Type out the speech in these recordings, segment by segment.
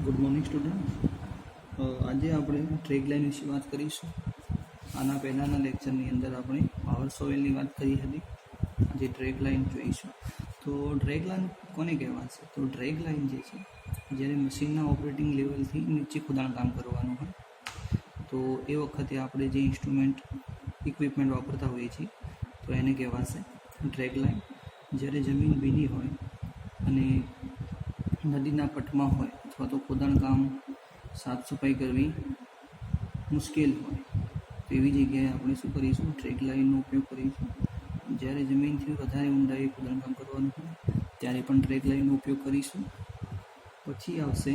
Good morning student. આજે આપણે track line વિશે વાત કરીશું. આના પહેલાંના લેક્ચરની અંદર આપણે પાવર સોઇલની વાત કરી હતી. આજે ટ્રેક લાઇન જોઈશું. તો ડ્રેગ લાઇન કોને કહેવાશે? તો ડ્રેગ લાઇન જે છે, જ્યારે મશીનના ઓપરેટિંગ લેવલથી નીચે ખોદાણ કામ કરવાનું હોય તો એ વખતે આપણે જે ઇક્વિપમેન્ટ વાપરતા હોઈએ છીએ તો એને કહેવાશે ડ્રેગ લાઇન. જ્યારે જમીન ભીની હોય અને નદીના પટમાં હોય અથવા તો ખોદાણ કામ સાફ સફાઈ કરવી મુશ્કેલ હોય તો એવી જગ્યાએ આપણે શું કરીશું? ડ્રેગ લાઇનનો ઉપયોગ કરીશું. જ્યારે જમીનથી વધારે ઊંડાઈએ ખોદાણ કામ કરવાનું હોય ત્યારે પણ ડ્રેગ લાઇનનો ઉપયોગ કરીશું. પછી આવશે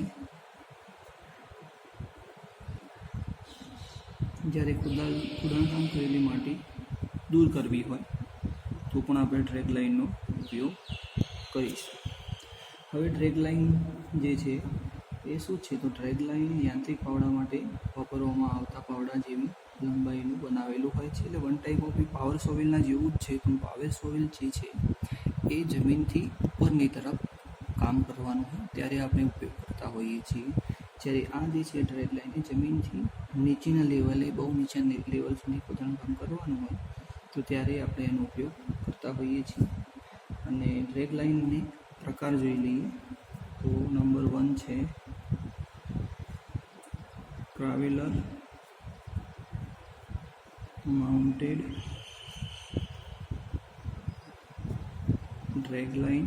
જ્યારે ખોદાણ કામ કરેલી માટી દૂર કરવી હોય તો પણ આપણે ડ્રેગ લાઇનનો ઉપયોગ કરીશું. હવે ડ્રેગ લાઇન જે છે એ શું છે? તો ડ્રેગ લાઇન યાંત્રિક પાવડા માટે વાપરવામાં આવતા પાવડા જેવી લંબાઈનું બનાવેલું હોય છે. એટલે વન ટાઈપ ઓફ પાવર સોઇલના જેવું જ છે, પણ પાવર સોઇલ જે છે એ જમીનથી ઉપરની તરફ કામ કરવાનું હોય ત્યારે આપણે ઉપયોગ કરતા હોઈએ છીએ. જ્યારે આ જે છે ડ્રેગ લાઇન એ જમીનથી નીચેના લેવલે, બહુ નીચેના લેવલ સુધી ખોદાણ કામ કરવાનું હોય તો ત્યારે આપણે એનો ઉપયોગ કરતા હોઈએ છીએ. અને ડ્રેગ લાઇનને પ્રકાર જોઈ લઈએ તો નંબર 1 છે traveller mounted drag line.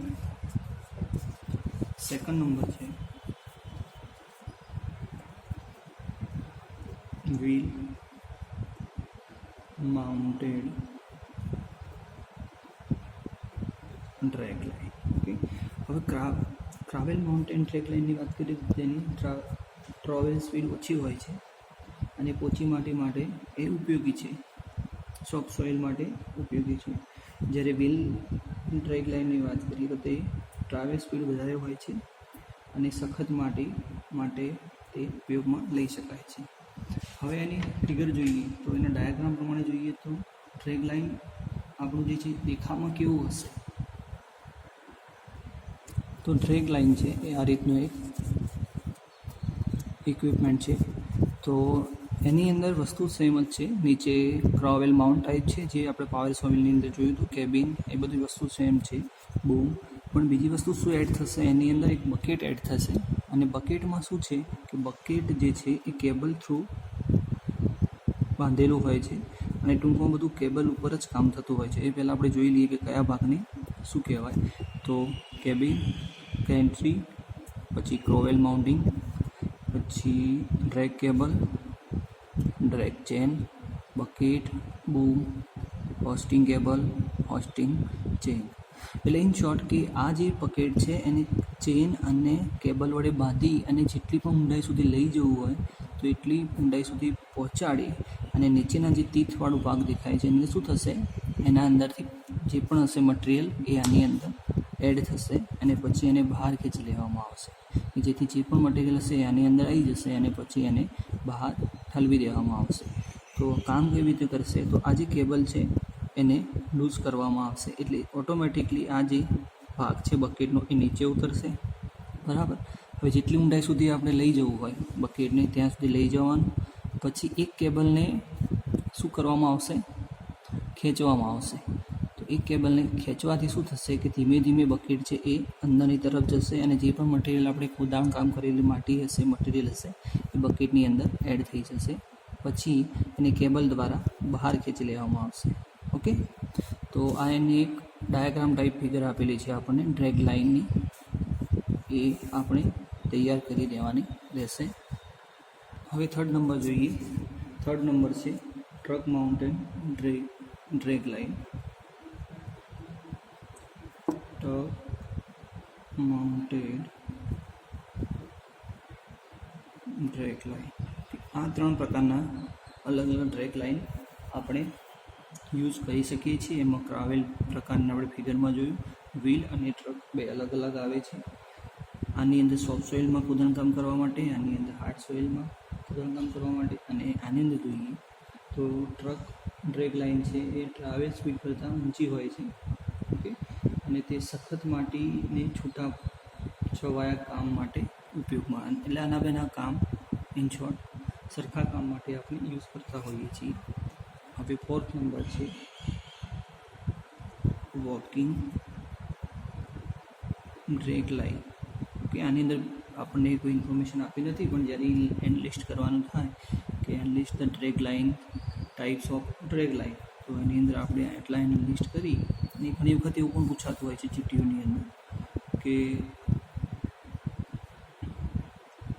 Second number છે wheel mounted drag line. Okay, હવે ટ્રાવેલ માઉન્ટેન ડ્રેગ લાઇનની વાત કરીએ તો તેની ટ્રાવેલ સ્પીડ ઓછી હોય છે અને પોચી માટી માટે એ ઉપયોગી છે, સોફ્ટ સોઇલ માટે ઉપયોગી છે. જ્યારે વ્હીલ ડ્રેગ લાઇનની વાત કરીએ તો તે ટ્રાવેલ સ્પીડ વધારે હોય છે અને સખત માટી માટે તે ઉપયોગમાં લઈ શકાય છે. હવે એની ફિગર જોઈએ તો એના ડાયાગ્રામ પ્રમાણે જોઈએ તો ડ્રેગ લાઇન આપણું જે છે દેખાવમાં કેવું હશે? તો ડ્રેગ લાઇન છે એ આ રીતનું એક ઇક્વિપમેન્ટ છે. તો એની અંદર વસ્તુ સેમ જ છે. નીચે ક્રાવેલ માઉન્ટ ટાઈપ છે જે આપણે પાવર સોઇલની અંદર જોયું હતું, કેબિન, એ બધી વસ્તુ સેમ છે. બૂમ. પણ બીજી વસ્તુ શું એડ થશે? એની અંદર એક બકેટ એડ થશે. અને બકેટમાં શું છે કે બકેટ જે છે એ કેબલ થ્રુ બાંધેલું હોય છે અને ટૂંકમાં બધું કેબલ ઉપર જ કામ થતું હોય છે. એ પહેલાં આપણે જોઈ લઈએ કે કયા ભાગને શું કહેવાય. તો કેબિન, કેન્ટ્રી, પછી ક્રોવેલ માઉન્ટિંગ, પછી drag cable, drag chain, bucket, બૂમ, હોસ્ટિંગ કેબલ, હોસ્ટિંગ ચેન. એટલે ઇન શોર્ટ કે આ જે બકેટ છે એને ચેન અને કેબલ વડે બાંધી અને જેટલી પણ ઊંડાઈ સુધી લઈ જવું હોય તો એટલી ઊંડાઈ સુધી પહોંચાડી અને નીચેના જે તીથવાળો ભાગ દેખાય છે એને શું થશે? એના અંદરથી જે પણ હશે મટીરિયલ એ આની અંદર એડ થશે અને પછી એને બહાર ખેંચી લેવામાં આવશે. જેથી જે પણ મટીરિયલ હશે આની અંદર આવી જશે અને પછી એને બહાર ઠલવી દેવામાં આવશે. તો કામ કેવી રીતે કરશે? તો આ જે કેબલ છે એને લૂઝ કરવામાં આવશે એટલે ઓટોમેટિકલી આ જે ભાગ છે બકેટનો એ નીચે ઉતરશે. બરાબર. હવે જેટલી ઊંડાઈ સુધી આપણે લઈ જવું હોય બકેટને ત્યાં સુધી લઈ જવાનું. પછી એક કેબલને શું કરવામાં આવશે? ખેંચવામાં આવશે. તો એક કેબલને ખેંચવાથી શું થશે કે ધીમે ધીમે બકેટ છે એ અંદરની તરફ જશે અને જે પણ મટીરિયલ આપણે ખોદાણ કામ કરેલી માટી હશે, મટીરિયલ હશે એ બકેટની અંદર એડ થઈ જશે. પછી એને કેબલ દ્વારા બહાર ખેંચી લેવામાં આવશે. ઓકે, તો આ એની એક ડાયાગ્રામ ટાઈપ ફિગર આપેલી છે આપણને ડ્રેગ લાઇનની, એ આપણે તૈયાર કરી દેવાની રહેશે. હવે થર્ડ નંબર જોઈએ. થર્ડ નંબર છે truck mountain drag line. Truck mounted drag line. આ 3 પ્રકારના અલગ અલગ ડ્રેગ લાઇન આપણે યુઝ કરી શકીએ છીએ. એમાં ક્રાવેલ પ્રકારના આપણે ફિગરમાં જોયું, વ્હીલ અને ટ્રક બે અલગ અલગ આવે છે. આની અંદર સોફ્ટ સોઇલમાં ખોદાણ કામ કરવા માટે, આની અંદર હાર્ડ સોઇલમાં ખોદાણ કામ કરવા માટે. અને આની અંદર જોઈએ તો ટ્રક ડ્રેગ લાઇન છે એ ટ્રાવેલ સ્પીડ કરતાં ઊંચી હોય છે. ઓકે, અને તે સખત માટીને છૂટા છવાયા કામ માટે ઉપયોગમાં. એટલે આના બેના કામ ઇન શોર્ટ સરખા કામ માટે આપણે યુઝ કરતા હોઈએ છીએ. હવે 4th નંબર છે વોકિંગ ડ્રેગ લાઈન. કે આની અંદર આપણને કોઈ ઇન્ફોર્મેશન આપી નથી, પણ જ્યારે એનલિસ્ટ કરવાનું થાય કે analyst the drag line types of drag line, તો એની અંદર આપણે એટલા એનલિસ્ટ કરી અને ઘણી વખત એવું પણ પૂછાતું હોય છે જીટીયુની અંદર કે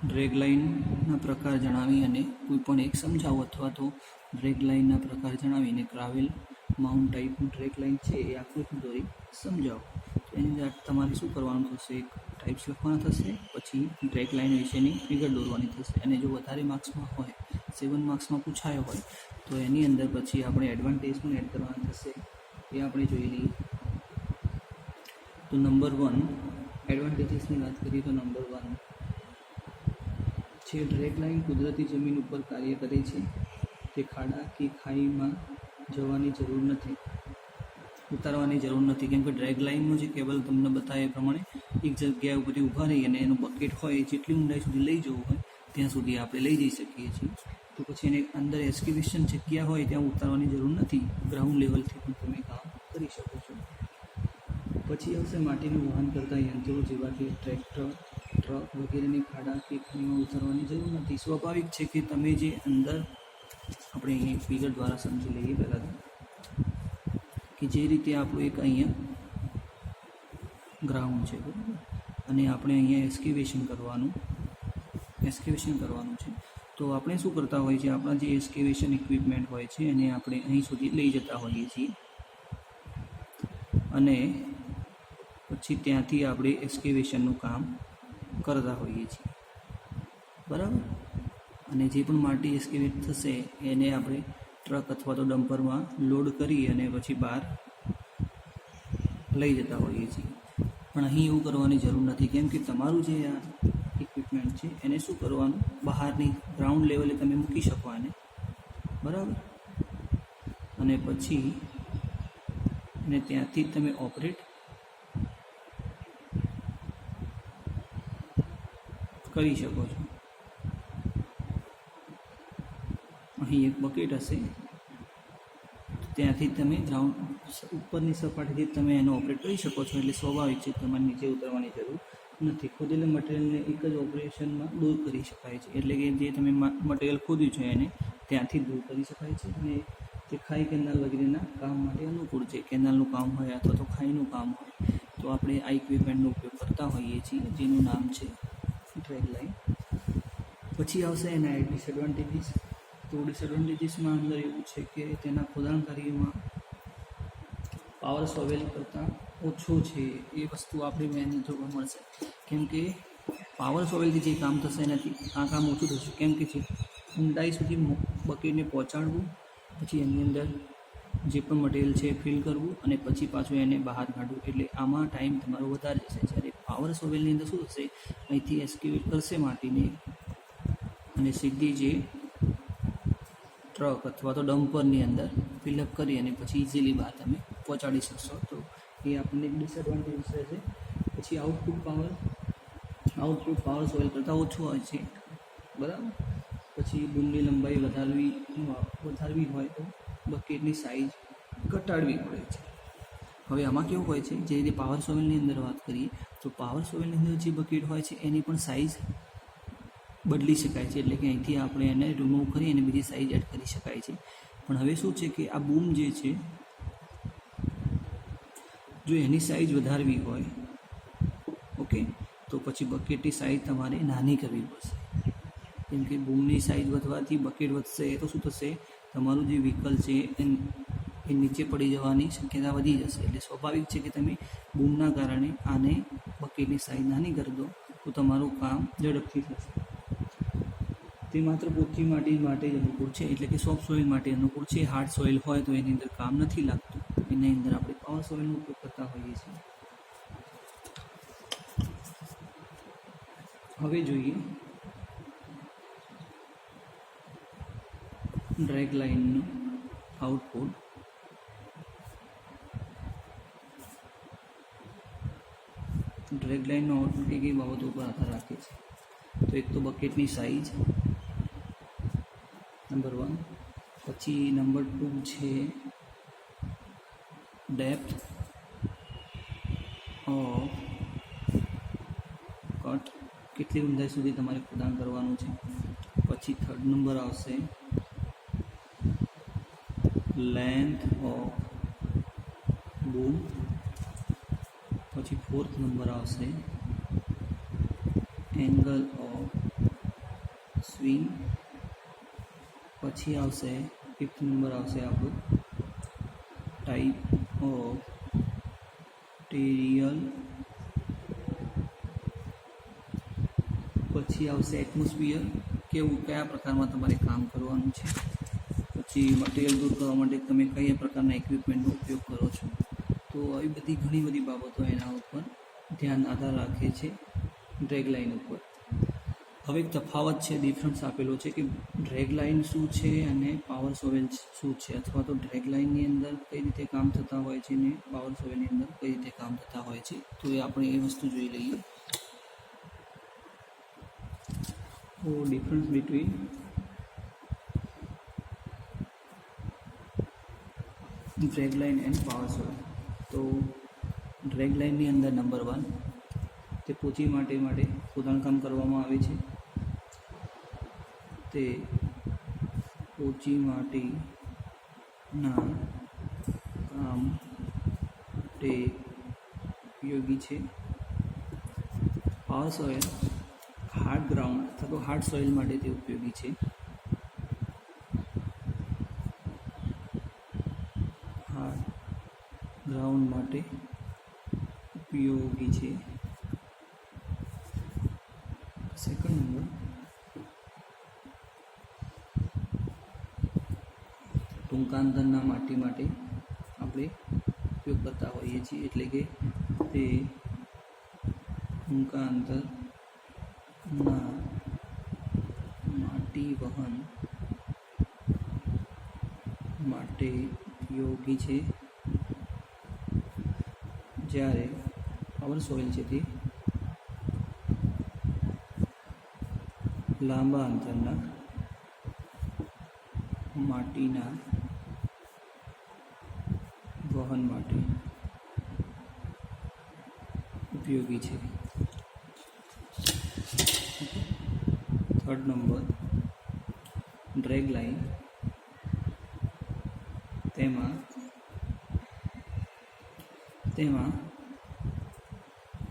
ડ્રેગ લાઇનના પ્રકાર જણાવી અને કોઈ પણ એક સમજાવો, અથવા તો ડ્રેગ લાઇનના પ્રકાર જણાવીને ક્રાવેલ માઉન્ટ ટાઈપનું ડ્રેગ લાઇન છે એ આકૃતિ દોરી સમજાવો. તો એની અંદર તમારે શું કરવાનું થશે, એક ટાઈપ્સ લખવાના થશે, પછી ડ્રેગ લાઇન વિશેની ફિગર દોરવાની થશે. અને જો વધારે માર્ક્સમાં હોય, 7 માર્ક્સમાં પૂછાયો હોય, તો એની અંદર પછી આપણે એડવાન્ટેજ પણ એડ કરવાના થશે. એ આપણે જોઈ લઈએ. તો નંબર 1 એડવાન્ટેજીસની વાત કરીએ તો નંબર 1 છે ડ્રેગ લાઇન કુદરતી જમીન ઉપર કાર્ય કરે છે. તે ખાડા કે ખાઈમાં જવાની જરૂર નથી, ઉતારવાની જરૂર નથી. કેમ કે ડ્રેગ લાઇનનું જે કેબલ તમને બતાવ્યા એ પ્રમાણે એક જગ્યા ઉપરથી ઊભા રહી અને એનું બકેટ હોય જેટલી ઊંડાઈ સુધી લઈ જવું હોય ત્યાં સુધી આપણે લઈ જઈ શકીએ છીએ. તો પછી એને અંદર એક્સ્કેવેશન જગ્યા હોય ત્યાં ઉતારવાની જરૂર નથી, ગ્રાઉન્ડ લેવલથી પણ તમે કામ કરી શકો છો. પછી આવશે માટીનું વહન કરતા યંત્રો જેવા કે ટ્રેક્ટર, ટ્રક વગેરેની ખાડા કે ખાઈમાં ઉતારવાની જરૂર નથી. સ્વાભાવિક છે કે તમે જે અંદર આપણે અહીંયા ફિગર દ્વારા સમજી લઈએ પહેલાં કે જે રીતે આપણું એક અહીંયા ગ્રાઉન્ડ છે બરાબર, અને આપણે અહીંયા એક્સ્કેવેશન કરવાનું છે. તો આપણે શું કરતા હોઈએ છીએ, આપણા જે એક્સ્કેવેશન ઇક્વિપમેન્ટ હોય છે એને આપણે અહીં સુધી લઈ જતા હોઈએ છીએ અને પછી ત્યાંથી આપણે એક્સ્કેવેશનનું કામ કરતા હોઈએ છીએ બરાબર. અને જે પણ માટી એક્સ્કેવેટ થશે એને આપણે ટ્રક અથવા તો ડમ્પરમાં લોડ કરી અને પછી બહાર લઈ જતા હોઈએ છીએ. પણ અહીં એવું કરવાની જરૂર નથી, કેમ કે તમારું જે આ ઇક્વિપમેન્ટ છે એને શું કરવાનું, બહારની ગ્રાઉન્ડ લેવલે તમે મૂકી શકો આને બરાબર, અને પછી એને ત્યાંથી જ તમે ઓપરેટ કરી શકો છો. અહીં એક બકેટ હશે, ત્યાંથી તમે ગ્રાઉન્ડ ઉપરની સપાટીથી તમે એનો ઓપરેટ કરી શકો છો. એટલે સ્વાભાવિક છે તમારે નીચે ઉતરવાની જરૂર નથી. ખોદેલા મટીરિયલને એક જ ઓપરેશનમાં દૂર કરી શકાય છે. એટલે કે જે તમે મટીરિયલ ખોદ્યું છે એને ત્યાંથી દૂર કરી શકાય છે અને તે ખાઈ કેનાલ વગેરેના કામ માટે અનુકૂળ છે. કેનાલનું કામ હોય અથવા તો ખાઈનું કામ હોય તો આપણે આ ઇક્વિપમેન્ટનો ઉપયોગ કરતા હોઈએ છીએ, જેનું નામ છે ડ્રેગ લાઇન. પછી આવશે એના ડિસએડવાન્ટેજીસ. તો ડિસએડવાન્ટેજીસમાં અંદર એવું છે કે તેના ખોદાણ કાર્યમાં પાવર સોવેલ કરતાં ઓછો છે. એ વસ્તુ આપણે મેન જોવા મળશે, કેમ કે પાવર સોવેલથી જે કામ થશે એનાથી આ કામ ઓછું થશે. કેમ કે છે ઊંડાઈ સુધી બકેટને પહોંચાડવું, પછી એની અંદર જે પણ મટીરિયલ છે ફિલ કરવું અને પછી પાછું એને બહાર કાઢવું. એટલે આમાં ટાઈમ તમારો વધારે જશે. જ્યારે પાવર સોવેલની અંદર શું થશે, અહીંથી એક્સ્કેવેટ કરશે માટીને અને સીધી જે ટ્રક અથવા તો ડમ્પરની અંદર ફિલઅપ કરી અને પછી ઇઝીલી બહાર તમે પહોંચાડી શકશો. તો એ આપણને ડિસએડવાન્ટેજ રહેશે. પછી આઉટપુટ પાવર સોઇલ કરતાં ઓછું હોય છે બરાબર. પછી બૂમની લંબાઈ વધારવી હોય તો બકેટની સાઇઝ ઘટાડવી પડે છે. હવે આમાં કેવું હોય છે, જે રીતે પાવર સોઇલની અંદર વાત કરીએ તો પાવર સોઇલની અંદર જે બકેટ હોય છે એની પણ સાઇઝ બદલી શકાય છે. એટલે કે અહીંથી આપણે એને રિમૂવ કરી અને બીજી સાઇઝ એડ કરી શકાય છે. પણ હવે શું છે કે આ બૂમ જે છે, જો એની સાઇઝ વધારવી હોય ઓકે, તો પછી બકેટની સાઇઝ તમારે નાની કરવી પડશે. કેમ કે બૂમની સાઇઝ વધવાથી બકેટ વધશે, તો શું થશે, તમારું જે વ્હીકલ છે એ નીચે પડી જવાની શક્યતા વધી જશે. એટલે સ્વાભાવિક છે કે તમે બૂમના કારણે આને બકેટની સાઇઝ નાની કરી દો તો તમારું કામ ઝડપથી થશે. તે માત્ર પોચી માટી માટે જ અનુકૂળ છે, એટલે કે સોફ્ટ સોઇલ માટે અનુકૂળ છે. હાર્ડ સોઇલ હોય તો એની અંદર કામ નથી લાગતું. એની અંદર આપણે પાવર સોઇલનો ઉપયોગ કરતા હોઈએ છીએ. હવે જોઈએ ડ્રેગ લાઇનનું આઉટપુટ. ડ્રેગ લાઇનનું આઉટપુટ કઈ બાબતો પર આધાર રાખે છે. તો એક તો બકેટની સાઇઝ નંબર 1, પછી નંબર 2 છે ડેપ્થ ઓફ કટ, કેટલી ઊંડાઈ સુધી તમારે ખોદાણ કરવાનું છે. પછી 3rd નંબર આવશે લેન્થ ઓફ બૂમ. પછી 4th નંબર આવશે એંગલ ઓફ સ્વિંગ. પછી આવશે 5th નંબર આવશે આપણું ટાઈપ ઓફ ટેરિયલ. પછી આવશે એટમોસ્ફિયર, કયા પ્રકારમાં તમારે કામ કરવાનું છે. પછી મટીરિયલ દૂર કરવા માટે તમે કયા પ્રકારના ઇક્વિપમેન્ટનો ઉપયોગ કરો છો. તો આવી બધી ઘણી બધી બાબતો એના ઉપર આધાર રાખે છે ડ્રેગ લાઇન ઉપર. હવે એક તફાવત છે, ડિફરન્સ આપેલો છે કે ડ્રેગ લાઇન શું છે અને પાવર સોવેલ શું છે, અથવા તો ડ્રેગ લાઇનની અંદર કઈ રીતે કામ થતા હોય છે ને પાવર સોવેલની અંદર કઈ રીતે કામ થતા હોય છે. તો એ આપણે એ વસ્તુ જોઈ લઈએ. તો difference between drag line end power shovel. તો ડ્રેગ લાઇનની અંદર નંબર 1, તે પોચી માટે ખોદાણકામ કરવામાં આવે છે. તે પોચી માટીના કામ તે ઉપયોગી છે. પાવર સોઇલ હાર્ડ ગ્રાઉન્ડ અથવા તો હાર્ડ સોઇલ માટે તે ઉપયોગી છે. હાર્ડ ગ્રાઉન્ડ માટે ઉપયોગી છે. સેકન્ડ નંબર ટૂંકા અંતરના માટી માટે આપણે ઉપયોગ કરતા હોઈએ છીએ, એટલે કે તે ટૂંકા અંતરના માટી વહન માટે ઉપયોગી છે. જ્યારે પાવર સોઇલ છે તે લાંબા અંતરના માટીના વહન માટે ઉપયોગી છે. 3rd number drag line. તેમાં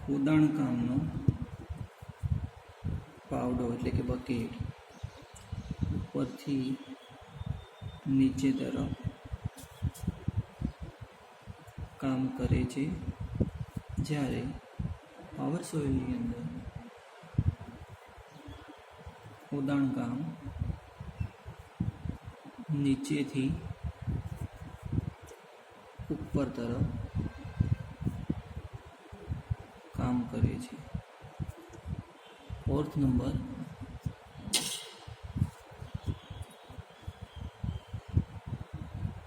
ખોદાણ કામનો પાવડો એટલે કે બકેટ ઉપરથી નીચે તરફ કામ કરે છે. જ્યારે પાવર સોઇલની અંદર ખોદાણ કામ નીચેથી ઉપર તરફ કામ કરે છે. 4th નંબર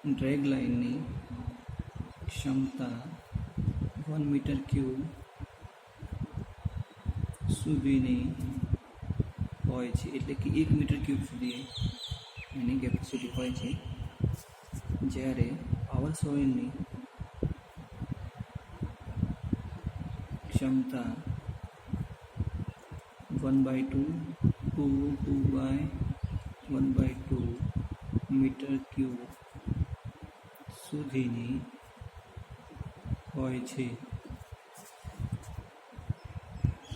ડ્રેગ લાઇનની ક્ષમતા 1 મીટર ક્યુબ સુધીની હોય છે, એટલે કે 1 મીટર ક્યુબ સુધી એની કેપેસિટી હોય છે. જ્યારે પાવર સોઇલની ક્ષમતા 1/2 મીટર ક્યુબ સુધીની હોય છે.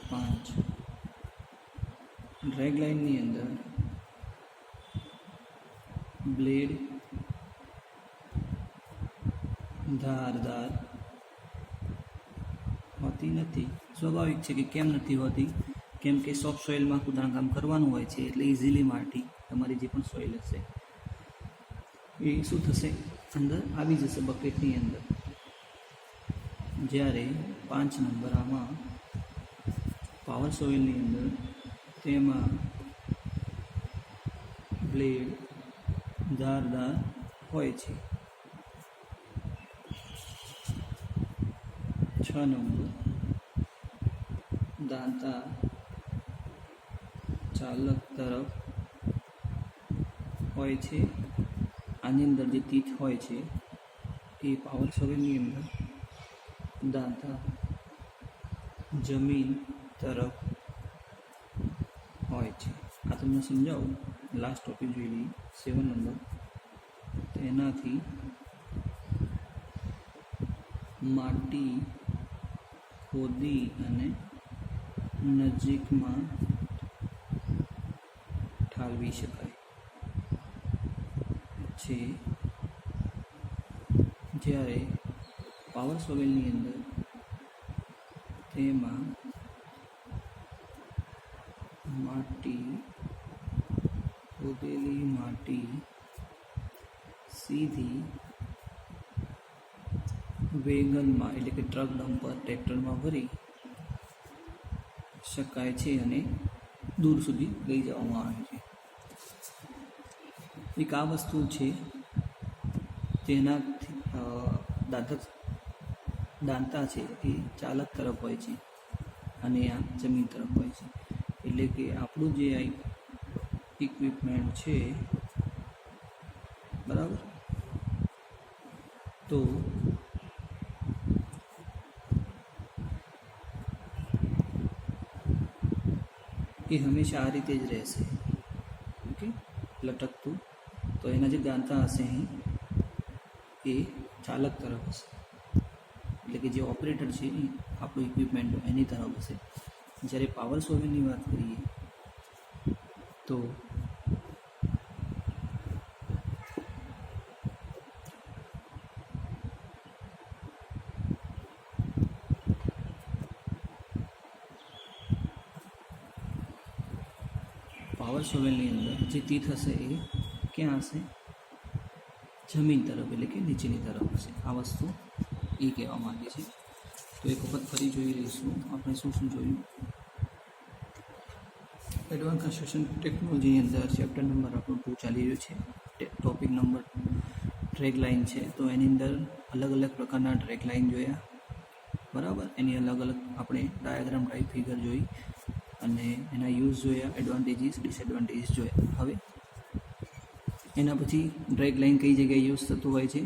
5 ડ્રેગ લાઇનની અંદર બ્લેડ ધારદાર હોતી નથી. સ્વાભાવિક છે કે કેમ નથી હોતી, કેમ કે સોફ્ટ સોઇલમાં ખોદાણ કામ કરવાનું હોય છે, એટલે ઇઝીલી માટી તમારી જે પણ સોઇલ હશે એ શું થશે, અંદર આવી જશે બકેટની અંદર. જ્યારે 5 નંબર આમાં પાવર સોઇલની અંદર તેમાં બ્લેડ ધારદાર હોય છે. 6 નંબર દાંતા ચાલક તરફ હોય છે. આની અંદર જે તીથ હોય છે એ પાવર સોવેલની અંદર દાંતા જમીન તરફ હોય છે. આ તમને સમજાવું. લાસ્ટ ટોપિક જોઈ લઈએ 7 નંબર. તેનાથી માટી ખોદી અને નજીકમાં ઠાલવી શકાય છે. જ્યારે પાવર સોવેલની અંદર તેમાં માટી ખોદેલી માટી સીધી વેગનમાં એટલે કે ટ્રક ડમ્પર ટ્રેક્ટરમાં ભરી શકાય છે અને દૂર સુધી લઈ જવામાં આવે છે. એક આ વસ્તુ છે તેનાથી દાંતા છે એ ચાલક તરફ હોય છે અને આ જમીન તરફ હોય છે. એટલે કે આપણું જે આ ઇક્વિપમેન્ટ છે, બરાબર, તો એ હંમેશા આ રીતે જ રહેશે. ઓકે, લટકતું. તો એના જે દાંતા હશે અહીં એ ચાલક તરફ હશે. એટલે કે જે ઓપરેટર છે એ આપણું ઇક્વિપમેન્ટ એની તરફ હશે. જ્યારે પાવર સોવેલની વાત કરીએ તો પાવર સોવેલની અંદર જે તીથ હશે એ ક્યાં હશે? જમીન તરફ, એટલે કે નીચેની તરફ હશે. આ વસ્તુ એ કહેવા માંગે છે. તો એક વખત ફરી જોઈ લઈશું આપણે શું શું જોયું. એડવાન્સ કન્સ્ટ્રક્શન ટેકનોલોજીની અંદર ચેપ્ટર નંબર આપણું 2 ચાલી રહ્યું છે. ટોપિક નંબર ડ્રેગ લાઇન છે. તો એની અંદર અલગ અલગ પ્રકારના ડ્રેગ લાઇન જોયા, બરાબર. એની અલગ અલગ આપણે ડાયાગ્રામ ટાઈપ ફિગર જોઈ અને એના યુઝ જોયા, એડવાન્ટેજીસ ડિસએડવાન્ટેજીસ જોયા. હવે એના પછી ડ્રેગ લાઇન કઈ જગ્યાએ યુઝ થતું હોય છે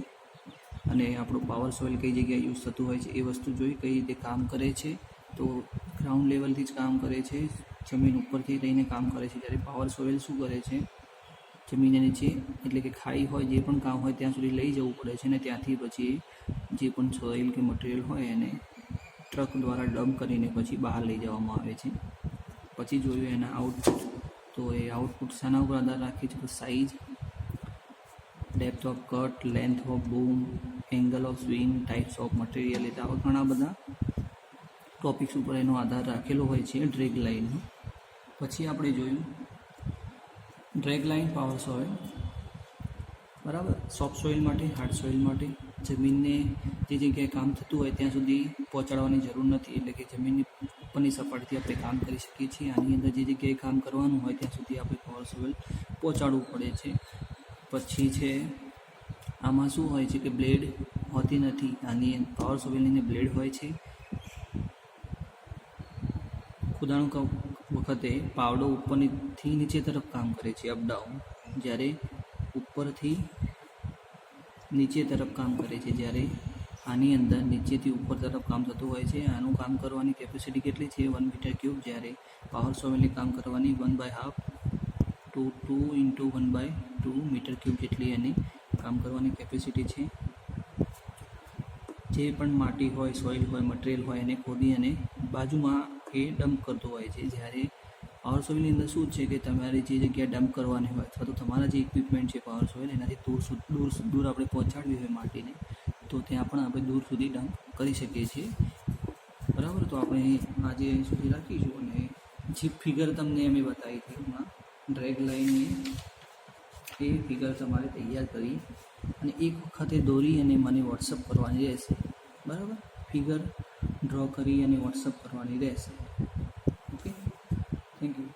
અને આપણું પાવર સોઇલ કઈ જગ્યાએ યુઝ થતું હોય છે એ વસ્તુ જોઈ. કઈ રીતે કામ કરે છે? તો ગ્રાઉન્ડ લેવલથી જ કામ કરે છે, જમીન ઉપરથી રહીને કામ કરે છે. જ્યારે પાવર સોઇલ શું કરે છે? જમીનને નીચે, એટલે કે ખાઈ હોય, જે પણ કામ હોય ત્યાં સુધી લઈ જવું પડે છે અને ત્યાંથી પછી જે પણ સોઇલ કે મટીરિયલ હોય એને ટ્રક દ્વારા ડમ્પ કરીને પછી બહાર લઈ જવામાં આવે છે. પછી જોયું એના આઉટપુટ. તો એ આઉટપુટ શાના ઉપર આધાર રાખે છે? તો size, depth of cut, length of boom, angle of swing, types of material. એટલે આવા ઘણા બધા ટોપિક્સ ઉપર એનો આધાર રાખેલો હોય છે ડ્રેગ લાઇનનો. પછી આપણે જોયું ડ્રેગ લાઇન પાવર સોઇલ, બરાબર. સોફ્ટ સોઇલ માટે, હાર્ડ સોઇલ માટે. જમીનને જે જગ્યાએ કામ થતું હોય ત્યાં સુધી પહોંચાડવાની જરૂર નથી. એટલે કે જમીનની ઉપરની સપાટીથી આપણે કામ કરી શકીએ છીએ. આની અંદર જે જગ્યાએ કામ કરવાનું હોય ત્યાં સુધી આપણે પાવર સોઇલ પહોંચાડવું પડે છે. પછી છે આમાં શું હોય છે કે બ્લેડ હોતી નથી. આની પાવર સોઇલની અંદર બ્લેડ હોય છે. ખોદાણ વખતે પાવડો ઉપરથી નીચે તરફ કામ કરે છે, અપડાઉન. જ્યારે ઉપરથી નીચે તરફ કામ કરે છે, જ્યારે આની અંદર નીચેથી ઉપર તરફ કામ થતું હોય છે. આનું કામ કરવાની કેપેસિટી કેટલી છે? 1 મીટર ક્યુબ. જ્યારે પાવર સોઇલની કામ કરવાની 1/2 to 2 × 1/2 મીટર ક્યુબ જેટલી એની કામ કરવાની કેપેસિટી છે. જે પણ માટી હોય, સોઇલ હોય, મટીરિયલ હોય એને ખોદી અને બાજુમાં એ ડમ્પ કરતો હોય છે. જ્યારે પાવર સોઇલની અંદર શું છે કે તમારે જે જગ્યાએ ડમ્પ કરવાની હોય અથવા તો તમારા જે ઇક્વિપમેન્ટ છે પાવર સોઇલ એનાથી દૂર આપણે પહોંચાડવી હોય માટીને, તો ત્યાં પણ આપણે દૂર સુધી ડમ્પ કરી શકીએ છીએ, બરાબર. તો આપણે આજે અહીં સુધી રાખીશું અને જે ફિગર તમને અમે બતાવી હતી એમાં ડ્રેગ લાઇનની એ ફિગર તમારે તૈયાર કરી અને એક વખતે દોરી અને મને વોટ્સઅપ કરવાની રહેશે, બરાબર. ફિગર ડ્રો કરી અને વોટ્સઅપ કરવાની રહેશે. Okay, thank you.